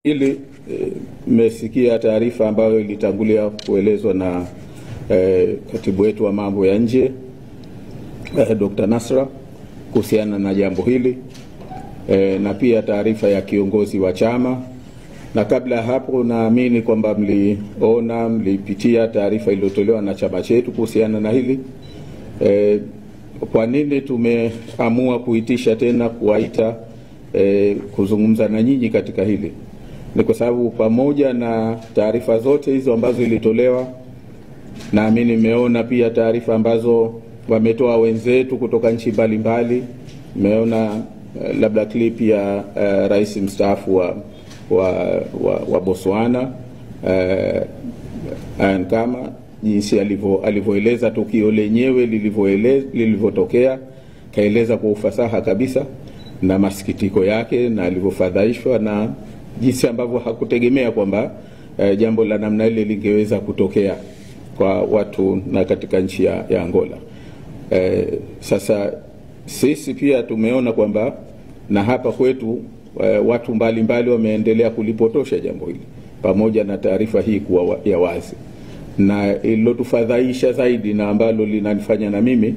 Hili mmesikia taarifa ambayo ilitangulia kuelezwa na katibu wetu wa mambo ya nje Dr. Nasra kuhusiana na jambo hili, na pia taarifa ya kiongozi wa chama. Na kabla hapo naamini kwamba mlipitia taarifa iliyotolewa na chama chetu kuhusiana na hili. Kwa nini tumeamua kuitisha tena kuwaita kuzungumza na nyinyi katika hili? Ni kwa sababu pamoja na taarifa zote hizo ambazo ilitolewa, naamini nimeona pia taarifa ambazo wametoa wenzetu kutoka nchi mbalimbali. Nimeona labda clip ya rais mstaafu wa Botswana, kama jinsi alivyoeleza tukio lenyewe lilivyotokea, kaeleza kwa ufasaha kabisa na masikitiko yake na alivyofadhaishwa na jinsi ambavyo hakutegemea kwamba jambo la namna ile lingeweza kutokea kwa watu na katika nchi ya Angola. Sasa sisi pia tumeona kwamba na hapa kwetu watu mbalimbali wameendelea kulipotosha jambo hili pamoja na taarifa hii kuwa ya wazi, na ililotufadhaisha zaidi na ambalo linanifanya na mimi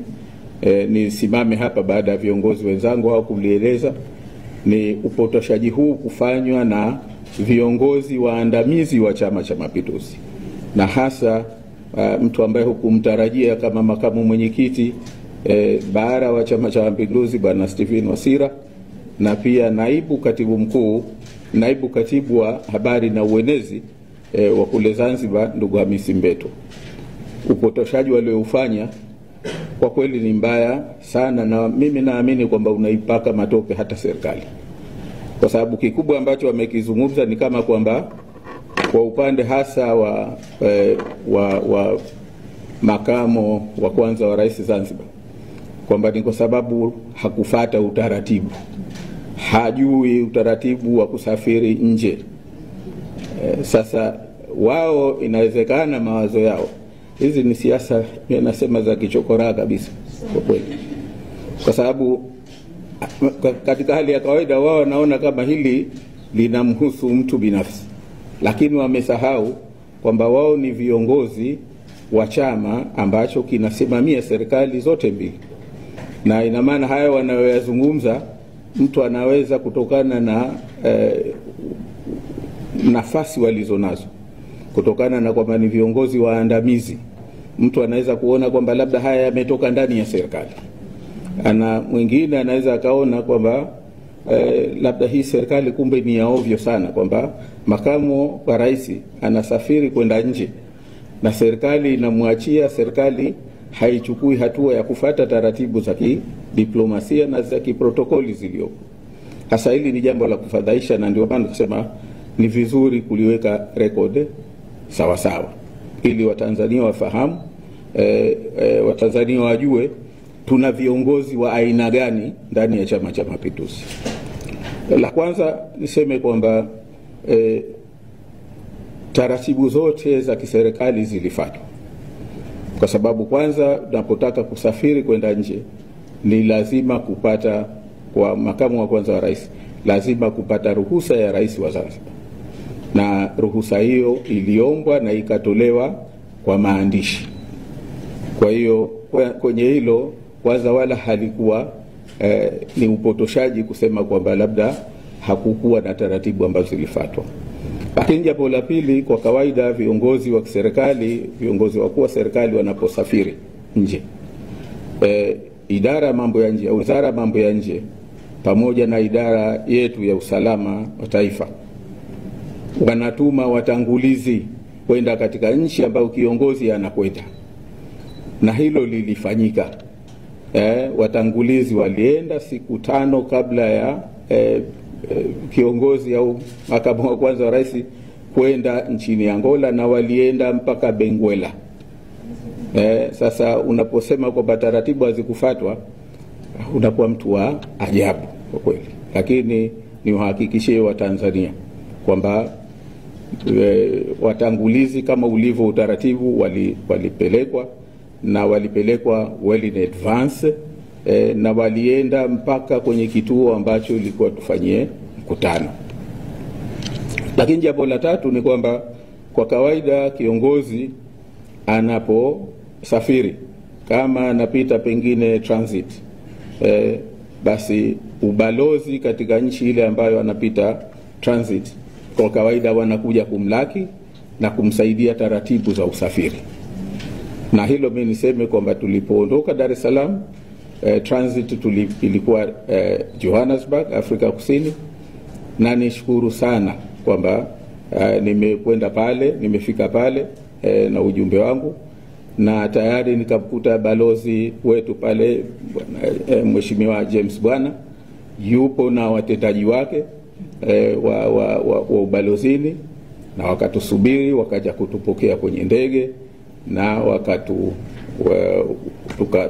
nisimame hapa baada ya viongozi wenzangu hao kulieleza ni upotoshaji huu kufanywa na viongozi waandamizi wa Chama cha Mapinduzi, na hasa mtu ambaye hukumtarajia kama makamu mwenyekiti bara wa Chama cha Mapinduzi Bwana Stephen Wasira, na pia naibu katibu wa habari na uenezi wa kule Zanzibar ndugu Hamisi Mbeto. Upotoshaji walioufanya kwa kweli ni mbaya sana, na mimi naamini kwamba unaipaka matope hata serikali, kwa sababu kikubwa ambacho wamekizungumza ni kama kwamba kwa upande hasa wa makamo wa kwanza wa rais Zanzibar, kwamba ni kwa sababu hakufata utaratibu, hajui utaratibu wa kusafiri nje. Sasa wao inawezekana mawazo yao hizi ni siasa, nasema za kichokora kabisa kwa kweli, kwa sababu katika hali ya kawaida wao wanaona kama hili linamhusu mtu binafsi, lakini wamesahau kwamba wao ni viongozi wa chama ambacho kinasimamia serikali zote mbili, na ina maana haya wanayoyazungumza mtu anaweza kutokana na nafasi walizonazo, kutokana na kwamba ni viongozi waandamizi, mtu anaweza kuona kwamba labda haya yametoka ndani ya serikali. Mwingine anaweza akaona kwamba labda hii serikali kumbe ni ya ovyo sana, kwamba makamu wa rais anasafiri kwenda nje na serikali inamwachia, serikali haichukui hatua ya kufata taratibu za kidiplomasia na za kiprotokoli ziliopo. Hasa hili ni jambo la kufadhaisha, na ndio maana kusema ni vizuri kuliweka record sawa sawa ili Watanzania wafahamu, Watanzania wajue tuna viongozi wa aina gani ndani ya Chama cha Mapinduzi. La kwanza niseme kwamba taratibu zote za kiserikali zilifuatwa, kwa sababu kwanza unapotaka kusafiri kwenda nje ni lazima kupata, kwa makamu wa kwanza wa rais lazima kupata ruhusa ya rais wa Zanzibar, na ruhusa hiyo iliombwa na ikatolewa kwa maandishi. Kwa hiyo kwenye hilo kwanza wala halikuwa ni upotoshaji kusema kwamba labda hakukuwa na taratibu ambazo zilifuatwa. Lakini jambo la pili, kwa kawaida viongozi wa serikali, viongozi wakuu wa serikali wanaposafiri nje, idara mambo ya nje au wizara mambo ya nje pamoja na idara yetu ya usalama wa taifa wanatuma watangulizi kwenda katika nchi ambayo kiongozi anakwenda, na hilo lilifanyika. Watangulizi walienda siku 5 kabla ya kiongozi au makamu wa kwanza wa rais kwenda nchini Angola, na walienda mpaka Benguela. Sasa unaposema kwamba taratibu hazikufuatwa unakuwa mtu wa ajabu kwa kweli, lakini ni uhakikishie wa Tanzania kwamba watangulizi kama ulivyo utaratibu walipelekwa, na walipelekwa well in advance, na walienda mpaka kwenye kituo ambacho ilikuwa tufanyie mkutano. Lakini jambo la tatu ni kwamba kwa kawaida kiongozi anaposafiri, kama anapita pengine transit, basi ubalozi katika nchi ile ambayo anapita transit kwa kawaida wanakuja kumlaki na kumsaidia taratibu za usafiri. Na hilo mimi niseme kwamba tulipoondoka Dar es Salaam, transit ilikuwa Johannesburg, Afrika Kusini, na nishukuru sana kwamba nimekwenda pale, nimefika pale na ujumbe wangu, na tayari nikamkuta balozi wetu pale Mheshimiwa James Bwana yupo na watendaji wake wa ubalozini, na wakatusubiri, wakaja kutupokea kwenye ndege, na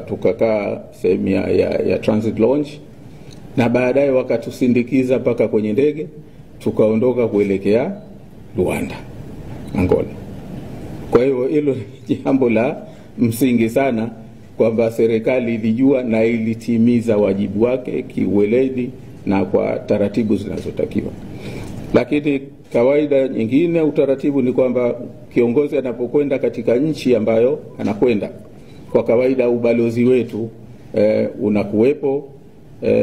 tukakaa sehemu ya transit lounge, na baadaye wakatusindikiza mpaka kwenye ndege, tukaondoka kuelekea Luanda, Angola. Kwa hiyo hilo ni jambo la msingi sana kwamba serikali ilijua na ilitimiza wajibu wake kiuweledi na kwa taratibu zinazotakiwa. Lakini kawaida nyingine, utaratibu ni kwamba kiongozi anapokwenda katika nchi ambayo anakwenda, kwa kawaida ubalozi wetu unakuwepo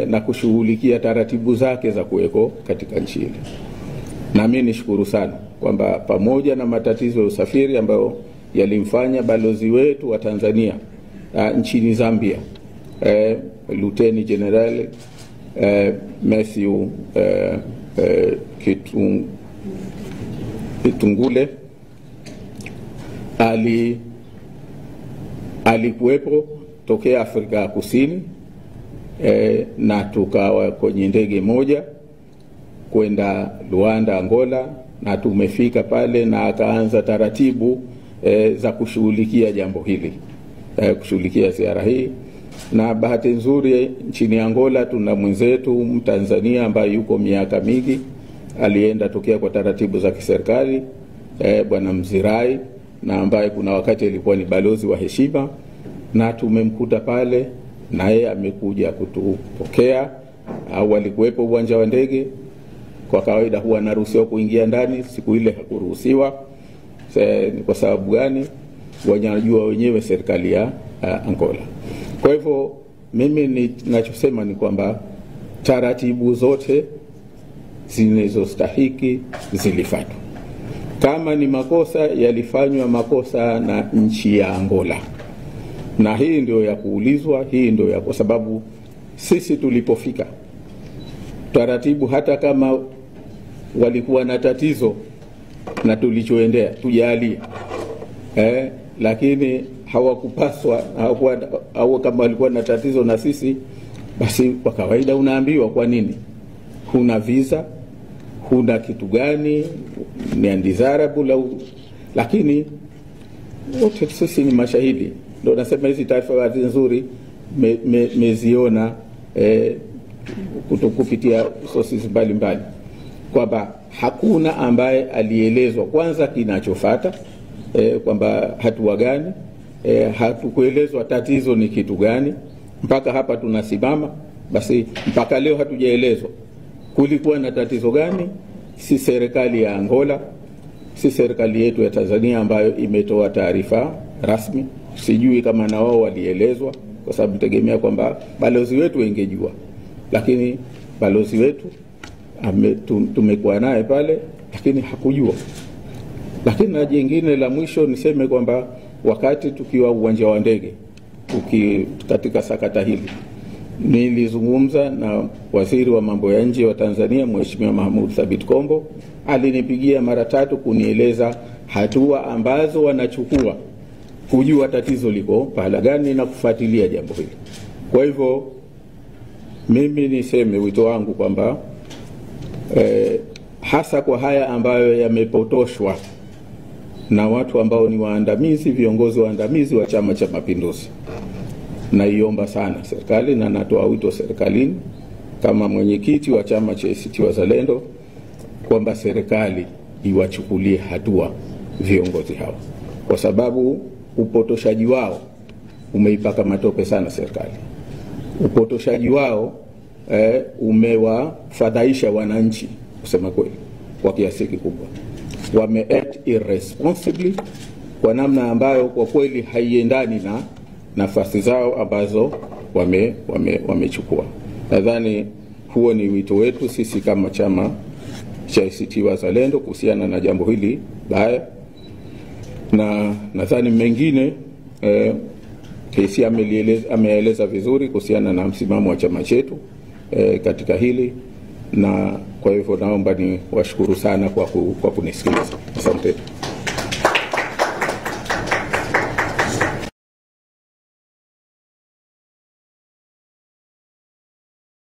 na kushughulikia taratibu zake za kuweko katika nchi ile. Na mimi nishukuru sana kwamba pamoja na matatizo ya usafiri ambayo yalimfanya balozi wetu wa Tanzania nchini Zambia, Luteni General Matthew Kitungule alikuwepo tokea Afrika ya Kusini, na tukawa kwenye ndege moja kwenda Luanda, Angola, na tumefika pale na akaanza taratibu za kushughulikia jambo hili, kushughulikia ziara hii. Na bahati nzuri nchini Angola tuna mwenzetu Mtanzania ambaye yuko miaka mingi, alienda tokea kwa taratibu za kiserikali, Bwana Mzirai, na ambaye kuna wakati alikuwa ni balozi wa heshima, na tumemkuta pale na yeye amekuja kutupokea. Au alikuwepo uwanja wa ndege, kwa kawaida huwa anaruhusiwa kuingia ndani, siku ile hakuruhusiwa. Ni kwa sababu gani? Wanajua wenyewe serikali ya Angola. Kwa hivyo mimi ninachosema ni kwamba taratibu zote zinazostahiki zilifuatwa. Kama ni makosa, yalifanywa makosa na nchi ya Angola, na hii ndio ya kuulizwa, hii ndio ya, kwa sababu sisi tulipofika taratibu, hata kama walikuwa na tatizo na tulichoendea tujalie, lakini hawakupaswa, au kama walikuwa na tatizo na sisi, basi kwa kawaida unaambiwa kwa nini huna visa, huna kitu gani, ni undesirable, lakini wote sisi ni mashahidi. Ndio nasema hizi taarifa nzuri meziona kupitia sources mbalimbali, kwamba hakuna ambaye alielezwa kwanza kinachofuata, kwamba hatua gani, hatukuelezwa tatizo ni kitu gani. Mpaka hapa tunasimama, basi mpaka leo hatujaelezwa kulikuwa na tatizo gani. Si serikali ya Angola, si serikali yetu ya Tanzania ambayo imetoa taarifa rasmi. Sijui kama na wao walielezwa, kwa sababu tegemea kwamba balozi wetu ingejua, lakini balozi wetu tumekuwa naye pale, lakini hakujua. Lakini na jingine la mwisho niseme kwamba wakati tukiwa uwanja wa ndege katika sakata hili, nilizungumza na waziri wa mambo ya nje wa Tanzania Mheshimiwa Mahmoud Thabit Kombo. Alinipigia mara 3 kunieleza hatua ambazo wanachukua kujua tatizo liko pahala gani na kufuatilia jambo hili. Kwa hivyo mimi niseme wito wangu kwamba hasa kwa haya ambayo yamepotoshwa na watu ambao ni waandamizi, viongozi waandamizi wa Chama cha Mapinduzi, naiomba sana serikali, na natoa wito serikalini kama mwenyekiti wa chama cha ACT Wazalendo kwamba serikali iwachukulie hatua viongozi hao, kwa sababu upotoshaji wao umeipaka matope sana serikali. Upotoshaji wao umewafadhaisha wananchi, kusema kweli. kwa kiasi kikubwa. Wameact irresponsibly kwa namna ambayo kwa kweli haiendani na nafasi zao ambazo wamechukua. Nadhani huo ni wito wetu sisi kama chama cha ACT Wazalendo kuhusiana na jambo hili baya, na nadhani mengine KC ameeleza vizuri kuhusiana na msimamo wa chama chetu katika hili, na kwa hivyo naomba ni washukuru sana kwa kunisikiliza. Asante.